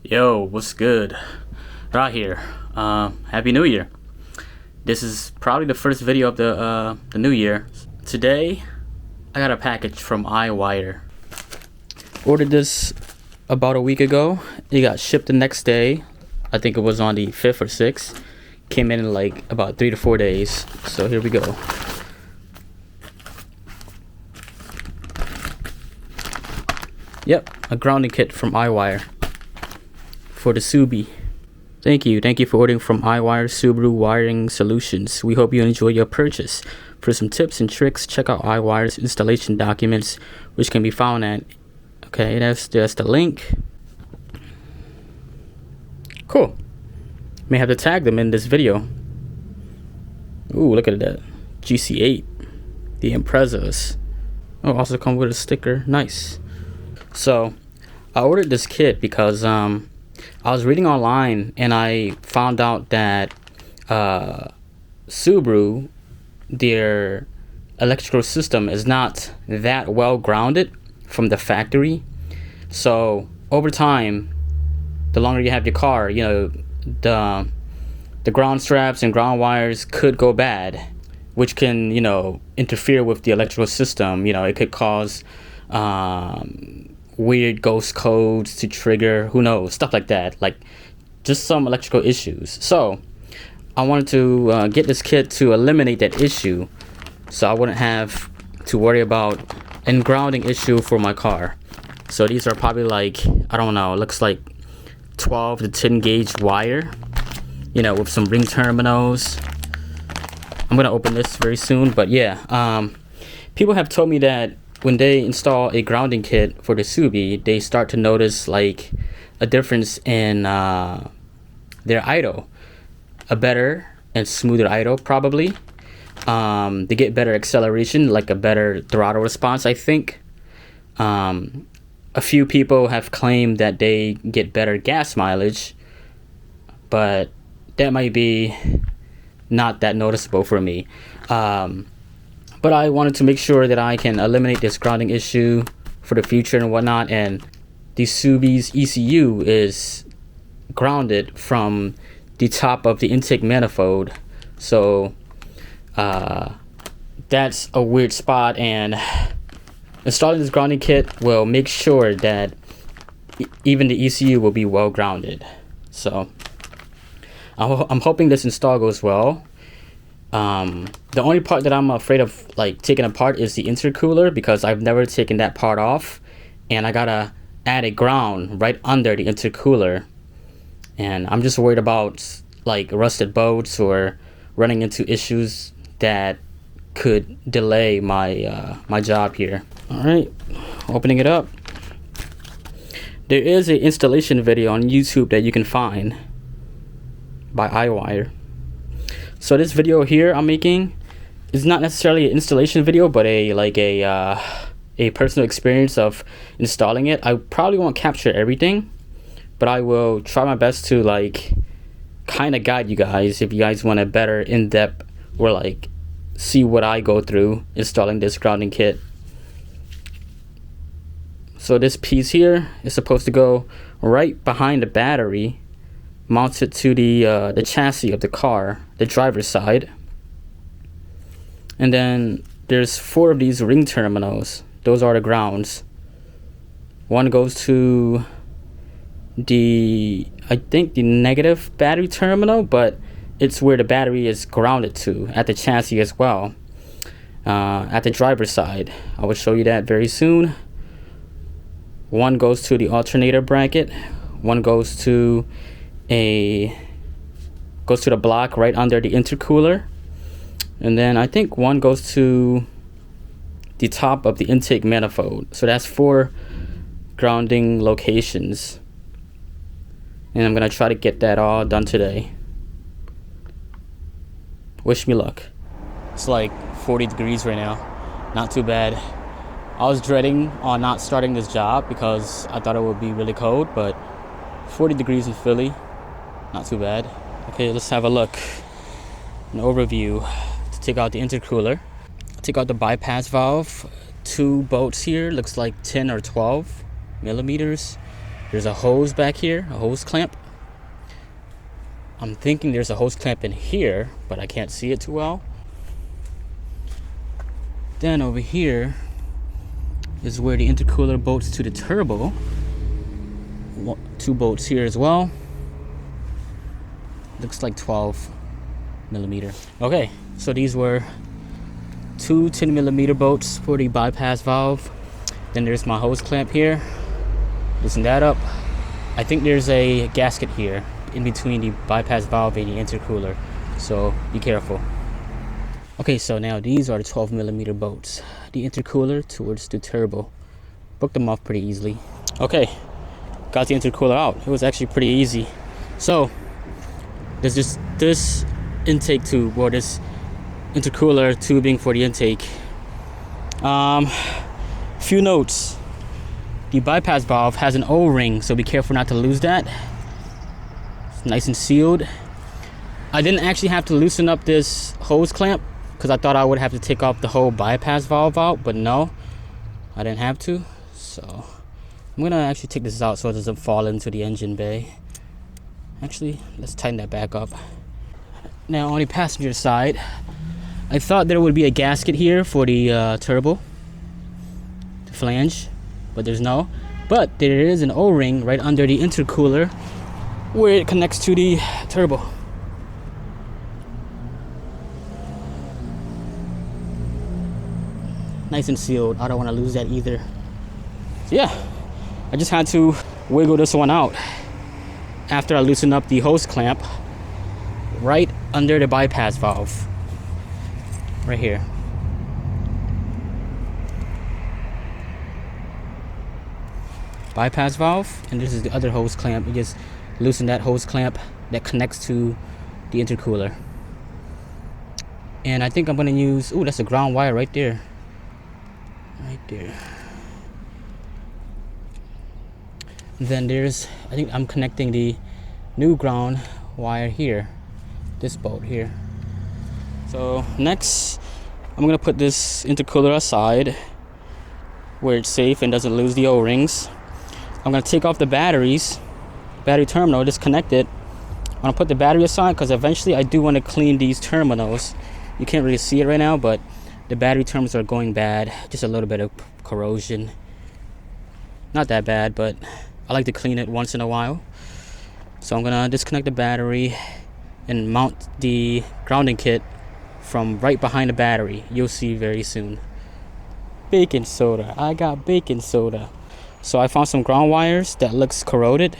Yo, what's good? Right here. Happy New Year. This is probably the first video of the new year. Today, I got a package from iWire. Ordered this about a week ago. It got shipped the next day. I think it was on the 5th or 6th. Came in like about 3 to 4 days. So here we go. Yep, a grounding kit from iWire for the Subi. Thank you for ordering from iWire Subaru Wiring Solutions. We hope you enjoy your purchase. For some tips and tricks, check out iWire's installation documents, which can be found at, okay, that's the link. Cool. May have to tag them in this video. Ooh, look at that. GC8. The Imprezas. Oh, also come with a sticker. Nice. So, I ordered this kit because, I was reading online and I found out that Subaru, their electrical system is not that well grounded from the factory. So over time, the longer you have your car, you know, the ground straps and ground wires could go bad, which can, you know, interfere with the electrical system. You know, it could cause weird ghost codes to trigger, who knows, stuff like that, like just some electrical issues. So I wanted to get this kit to eliminate that issue, so I wouldn't have to worry about a grounding issue for my car. So these are probably like, I don't know, it looks like 12 to 10 gauge wire, you know, with some ring terminals. I'm gonna open this very soon, but yeah, people have told me that when they install a grounding kit for the Subi, they start to notice like a difference in their idle, a better and smoother idle probably. They get better acceleration, like a better throttle response, I think. A few people have claimed that they get better gas mileage, but that might be not that noticeable for me. But I wanted to make sure that I can eliminate this grounding issue for the future and whatnot. And the Subi's ECU is grounded from the top of the intake manifold. So that's a weird spot. And installing this grounding kit will make sure that even the ECU will be well grounded. So I'm hoping this install goes well. The only part that I'm afraid of like taking apart is the intercooler, because I've never taken that part off, and I gotta add a ground right under the intercooler, and I'm just worried about like rusted bolts or running into issues that could delay my my job here. All right, opening it up. There is an installation video on YouTube that you can find by iWire. So this video here I'm making is not necessarily an installation video, but a personal experience of installing it. I probably won't capture everything, but I will try my best to like kind of guide you guys if you guys want a better in-depth or like see what I go through installing this grounding kit. So this piece here is supposed to go right behind the battery, mounted to the chassis of the car, the driver's side. And then there's 4 of these ring terminals. Those are the grounds. One goes to I think the negative battery terminal, but it's where the battery is grounded to, at the chassis as well, at the driver's side. I will show you that very soon. One goes to the alternator bracket. One goes to the block right under the intercooler, and then I think one goes to the top of the intake manifold. So that's 4 grounding locations, and I'm gonna try to get that all done today. Wish me luck. It's like 40 degrees right now, not too bad. I was dreading on not starting this job because I thought it would be really cold, but 40 degrees in Philly, not too bad. Okay, let's have a look. An overview. To take out the intercooler, take out the bypass valve. 2 bolts here, looks like 10 or 12 millimeters. There's a hose back here, a hose clamp. I'm thinking there's a hose clamp in here, but I can't see it too well. Then over here is where the intercooler bolts to the turbo. 2 bolts here as well. Looks like 12mm. Okay, so these were 2 10mm bolts for the bypass valve. Then there's my hose clamp here. Loosen that up. I think there's a gasket here in between the bypass valve and the intercooler, so be careful. Okay, so now these are the 12mm bolts. The intercooler towards the turbo. Broke them off pretty easily. Okay, got the intercooler out. It was actually pretty easy. So there's just this intake tube, or this intercooler tubing for the intake. Few notes. The bypass valve has an O-ring, so be careful not to lose that. It's nice and sealed. I didn't actually have to loosen up this hose clamp because I thought I would have to take off the whole bypass valve out, but no, I didn't have to. So I'm gonna actually take this out so it doesn't fall into the engine bay. Actually, let's tighten that back up. Now on the passenger side, I thought there would be a gasket here for the turbo, the flange, but there's no. But there is an O-ring right under the intercooler where it connects to the turbo. Nice and sealed. I don't want to lose that either. So yeah, I just had to wiggle this one out after I loosened up the hose clamp right under the bypass valve. Right here. Bypass valve, and this is the other hose clamp. You just loosen that hose clamp that connects to the intercooler. And I think I'm gonna use, oh, that's a ground wire right there. Right there. Then there's, I think I'm connecting the new ground wire here, this bolt here. So next, I'm gonna put this intercooler aside where it's safe and doesn't lose the O-rings. I'm gonna take off the batteries, battery terminal, disconnect it. I'm gonna put the battery aside because eventually I do want to clean these terminals. You can't really see it right now, but the battery terminals are going bad. Just a little bit of corrosion. Not that bad, but I like to clean it once in a while. So I'm gonna disconnect the battery and mount the grounding kit from right behind the battery. You'll see very soon. Baking soda. I got baking soda. So I found some ground wires that looks corroded.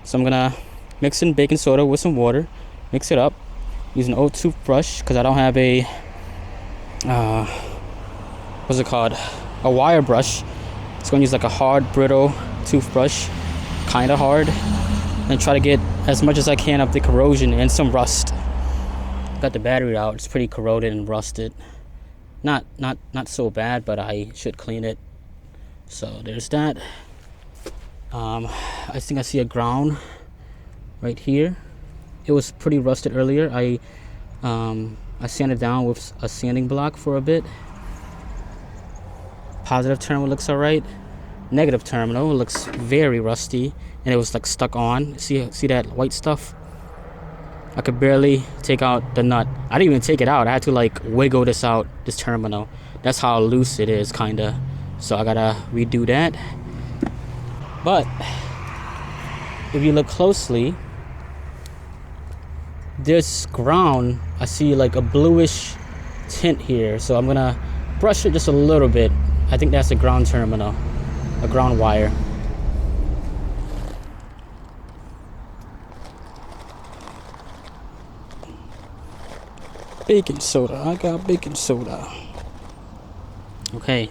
So I'm gonna mix in baking soda with some water, mix it up, use an old toothbrush because I don't have a what's it called? A wire brush. It's gonna use like a hard, brittle toothbrush, kinda hard, and try to get as much as I can of the corrosion and some rust. Got the battery out. It's pretty corroded and rusted. Not so bad, but I should clean it. So there's that. I think I see a ground right here. It was pretty rusted earlier. I sanded down with a sanding block for a bit. Positive terminal looks alright. Negative terminal looks very rusty, and it was like stuck on. See that white stuff? I could barely take out the nut. I didn't even take it out. I had to like wiggle this out, this terminal. That's how loose it is, kinda. So I gotta redo that. But if you look closely, this ground, I see like a bluish tint here. So I'm gonna brush it just a little bit. I think that's a ground terminal, a ground wire. Baking soda. I got baking soda. Okay.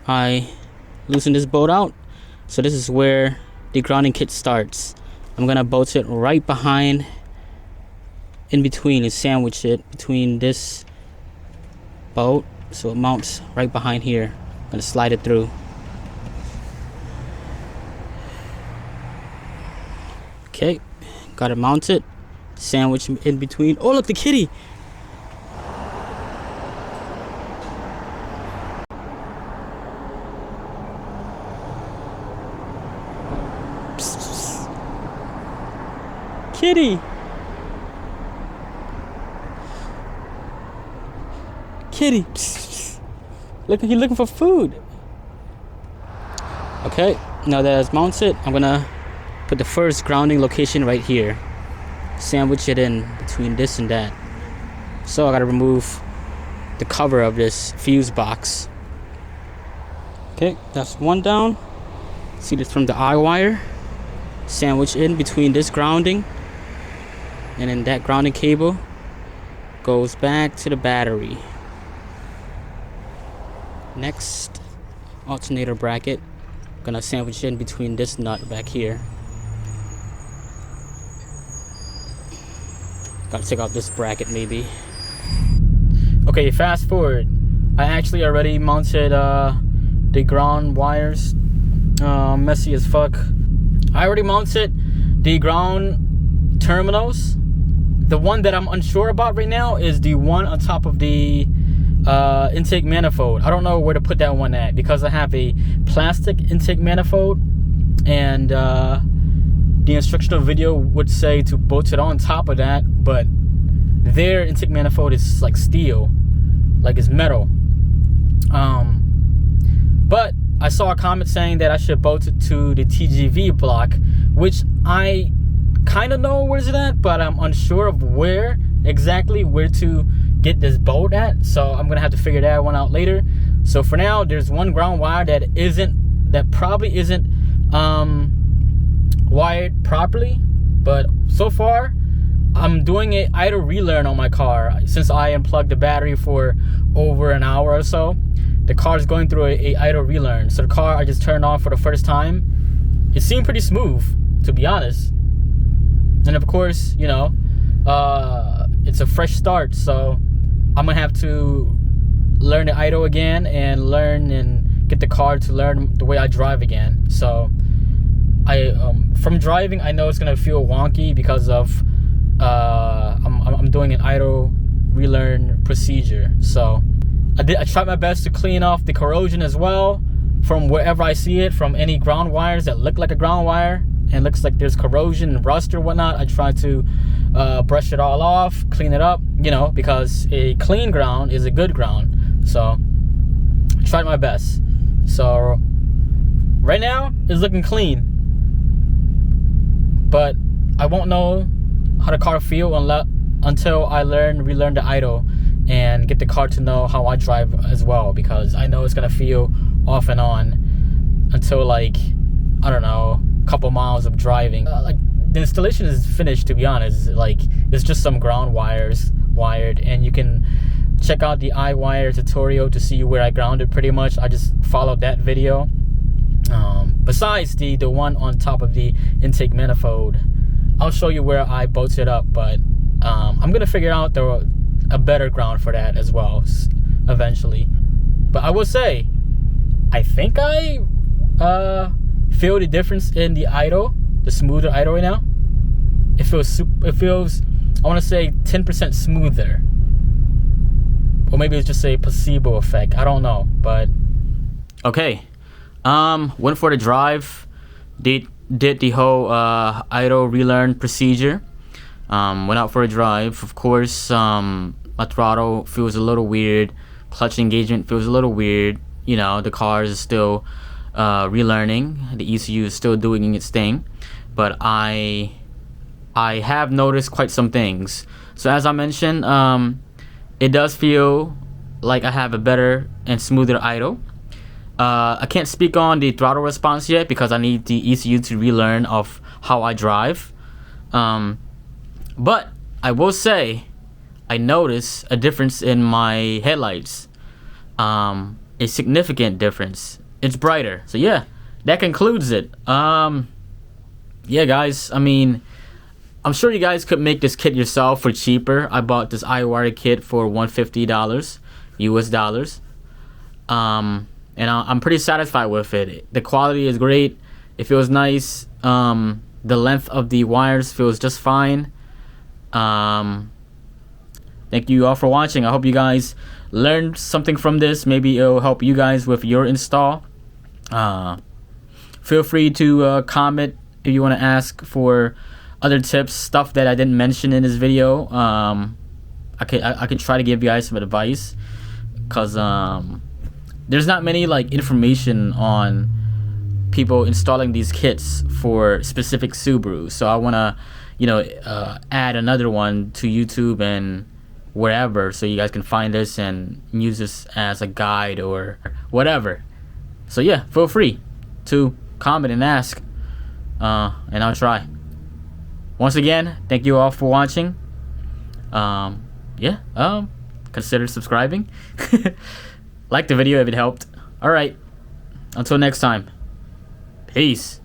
I loosen this bolt out. So this is where the grounding kit starts. I'm gonna bolt it right behind, in between, and sandwich it between this bolt so it mounts right behind here. I'm gonna slide it through. Okay, got it mounted. Sandwich in between. Oh, look, the kitty! kitty. Kitty. Look, he's looking for food. Okay, now that it's mounted, I'm gonna put the first grounding location right here. Sandwich it in between this and that. So I gotta remove the cover of this fuse box. Okay, that's one down. See this from the iWire. Sandwich in between this grounding, and then that grounding cable goes back to the battery. Next, alternator bracket. Gonna sandwich in between this nut back here. Gotta take out this bracket maybe. Okay, fast forward. I actually already mounted the ground wires. Messy as fuck. I already mounted the ground terminals. The one that I'm unsure about right now is the one on top of the intake manifold. I don't know where to put that one at because I have a plastic intake manifold, and the instructional video would say to bolt it on top of that, but their intake manifold is like steel, like it's metal. But I saw a comment saying that I should bolt it to the TGV block, which I kind of know where's it at, but I'm unsure of where exactly to get this bolt at. So I'm gonna have to figure that one out later. So for now, there's one ground wire that probably isn't wired properly, but so far I'm doing an idle relearn on my car. Since I unplugged the battery for over an hour or so, the car is going through a idle relearn. So the car I just turned on for the first time, it seemed pretty smooth, to be honest. And of course, you know, it's a fresh start, so I'm gonna have to learn the idle again and learn and get the car to learn the way I drive again. So from driving, I know it's gonna feel wonky because of I'm doing an idle relearn procedure. So I tried my best to clean off the corrosion as well from wherever I see it, from any ground wires that look like a ground wire and looks like there's corrosion and rust or whatnot. I try to brush it all off, clean it up, you know, because a clean ground is a good ground. So I tried my best. So right now it's looking clean, but I won't know how the car feel until I relearn the idle and get the car to know how I drive as well, because I know it's gonna feel off and on until, like, I don't know, a couple miles of driving. Like, the installation is finished, to be honest. Like, it's just some ground wires wired, and you can check out the iWire tutorial to see where I grounded. Pretty much I just followed that video. Besides the one on top of the intake manifold, I'll show you where I bolted up, but I'm gonna figure out a better ground for that as well eventually. But I will say, I think I feel the difference in the idle, the smoother idle right now. It feels, I want to say 10% smoother, or maybe it's just a placebo effect. I don't know, but okay. Went for the drive, did the whole idle relearn procedure. Went out for a drive. Of course, my throttle feels a little weird, clutch engagement feels a little weird. You know, the car is still relearning, the ECU is still doing its thing, but I have noticed quite some things. So as I mentioned, it does feel like I have a better and smoother idle. I can't speak on the throttle response yet because I need the ECU to relearn of how I drive. But I will say I notice a difference in my headlights. A significant difference. It's brighter. So yeah, that concludes it. Yeah, guys, I mean, I'm sure you guys could make this kit yourself for cheaper. I bought this iWire kit for $150 US dollars. And I'm pretty satisfied with it. The quality is great. It feels nice. The length of the wires feels just fine. Thank you all for watching. I hope you guys learned something from this. Maybe it'll help you guys with your install. Feel free to comment if you want to ask for other tips, stuff that I didn't mention in this video. I can try to give you guys some advice, because there's not many like information on people installing these kits for specific Subarus. So I want to add another one to YouTube and wherever, so you guys can find this and use this as a guide or whatever. So yeah, feel free to comment and ask, and I'll try. Once again, thank you all for watching. Consider subscribing. Like the video if it helped. Alright, until next time, peace.